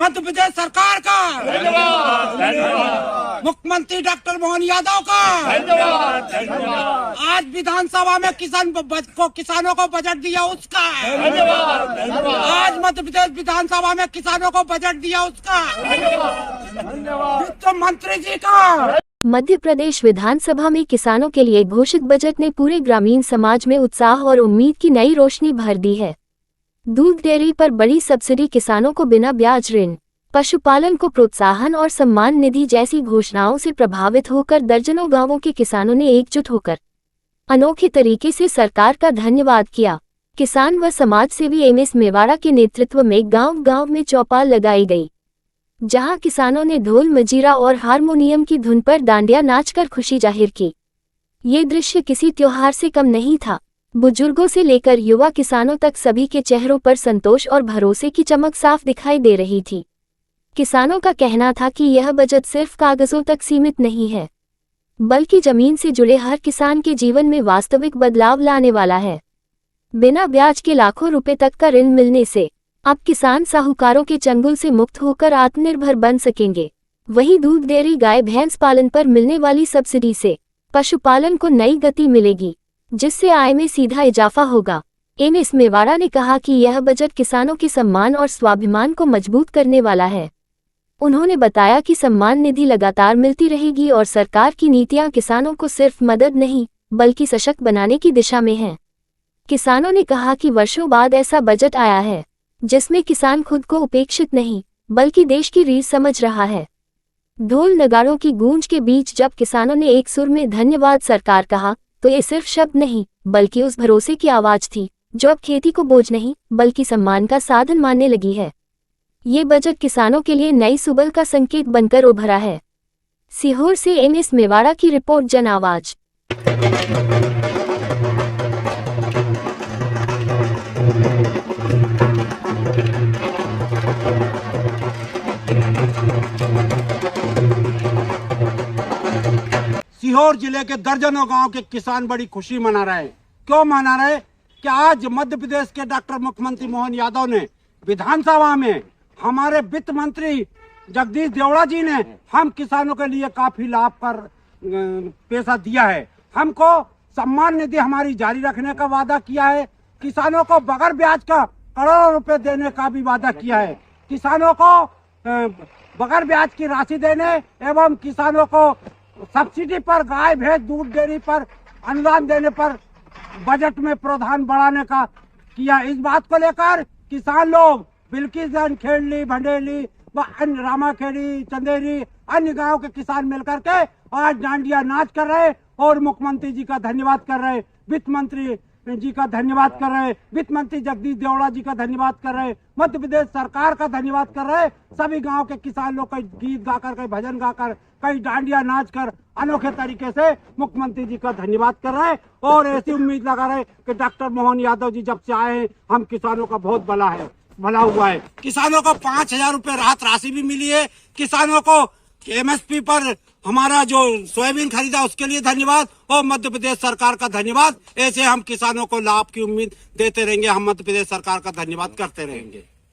मध्य प्रदेश सरकार का धन्यवाद। मुख्यमंत्री डॉक्टर मोहन यादव का धन्यवाद। आज विधानसभा में किसानों को बजट दिया उसका आज मध्य प्रदेश विधानसभा में किसानों को बजट दिया उसका वित्त मंत्री जी का। मध्य प्रदेश विधानसभा में किसानों के लिए घोषित बजट ने पूरे ग्रामीण समाज में उत्साह और उम्मीद की नई रोशनी भर दी है। दूध डेयरी पर बड़ी सब्सिडी, किसानों को बिना ब्याज ऋण, पशुपालन को प्रोत्साहन और सम्मान निधि जैसी घोषणाओं से प्रभावित होकर दर्जनों गांवों के किसानों ने एकजुट होकर अनोखे तरीके से सरकार का धन्यवाद किया। किसान व समाज सेवी एमएस मेवाड़ा के नेतृत्व में गांव-गांव में चौपाल लगाई गई, जहां किसानों ने ढोल, मजीरा और हारमोनियम की धुन पर डांडिया नाचकर खुशी जाहिर की। ये दृश्य किसी त्योहार से कम नहीं था। बुजुर्गों से लेकर युवा किसानों तक सभी के चेहरों पर संतोष और भरोसे की चमक साफ दिखाई दे रही थी। किसानों का कहना था कि यह बजट सिर्फ कागजों तक सीमित नहीं है, बल्कि जमीन से जुड़े हर किसान के जीवन में वास्तविक बदलाव लाने वाला है। बिना ब्याज के लाखों रुपए तक का ऋण मिलने से अब किसान साहूकारों के चंगुल से मुक्त होकर आत्मनिर्भर बन सकेंगे। वहीं दूध डेयरी, गाय भैंस पालन पर मिलने वाली सब्सिडी से पशुपालन को नई गति मिलेगी, जिससे आय में सीधा इजाफा होगा। एमएस मेवाड़ा ने कहा कि यह बजट किसानों के सम्मान और स्वाभिमान को मजबूत करने वाला है। उन्होंने बताया कि सम्मान निधि लगातार मिलती रहेगी और सरकार की नीतियां किसानों को सिर्फ मदद नहीं बल्कि सशक्त बनाने की दिशा में हैं। किसानों ने कहा कि वर्षों बाद ऐसा बजट आया है जिसमें किसान खुद को उपेक्षित नहीं बल्कि देश की रीढ़ समझ रहा है। ढोल नगाड़ों की गूंज के बीच जब किसानों ने एक सुर में धन्यवाद सरकार कहा, तो ये सिर्फ शब्द नहीं बल्कि उस भरोसे की आवाज थी जो अब खेती को बोझ नहीं बल्कि सम्मान का साधन मानने लगी है। ये बजट किसानों के लिए नई सुबह का संकेत बनकर उभरा है। सीहोर से एमएस मेवाड़ा की रिपोर्ट, जन आवाज। सीहोर जिले के दर्जनों गांव के किसान बड़ी खुशी मना रहे हैं। क्यों मना रहे? कि आज मध्य प्रदेश के डॉक्टर मुख्यमंत्री मोहन यादव ने विधानसभा में हमारे वित्त मंत्री जगदीश देवड़ा जी ने हम किसानों के लिए काफी लाभ कर पैसा दिया है। हमको सम्मान निधि हमारी जारी रखने का वादा किया है। किसानों को बगैर ब्याज का करोड़ों रुपए देने का भी वादा किया है। किसानों को बगैर ब्याज की राशि देने एवं किसानों को सब्सिडी पर, गाय भैंस दूध डेयरी पर अनुदान देने पर बजट में प्रावधान बढ़ाने का किया। इस बात को लेकर किसान लोग बिल्किसगंज, खेड़ली, भंडेली व अन्य रामाखेड़ी, चंदेरी, अन्य गांव के किसान मिलकर के आज डांडिया नाच कर रहे और मुख्यमंत्री जी का धन्यवाद कर रहे, वित्त मंत्री जी का धन्यवाद कर रहे, वित्त मंत्री जगदीश देवड़ा जी का धन्यवाद कर रहे, मध्य प्रदेश सरकार का धन्यवाद कर रहे। सभी गांव के किसान लोग कई गीत गाकर, कई भजन गाकर, कई डांडिया नाच कर अनोखे तरीके से मुख्यमंत्री जी का धन्यवाद कर रहे और ऐसी उम्मीद लगा रहे कि डॉक्टर मोहन यादव जी जब से आए हैं हम किसानों का बहुत भला हुआ है। किसानों को 5,000 रुपए राहत राशि भी मिली है। किसानों को एमएसपी पर हमारा जो सोयाबीन खरीदा उसके लिए धन्यवाद और मध्य प्रदेश सरकार का धन्यवाद। ऐसे हम किसानों को लाभ की उम्मीद देते रहेंगे। हम मध्य प्रदेश सरकार का धन्यवाद करते रहेंगे।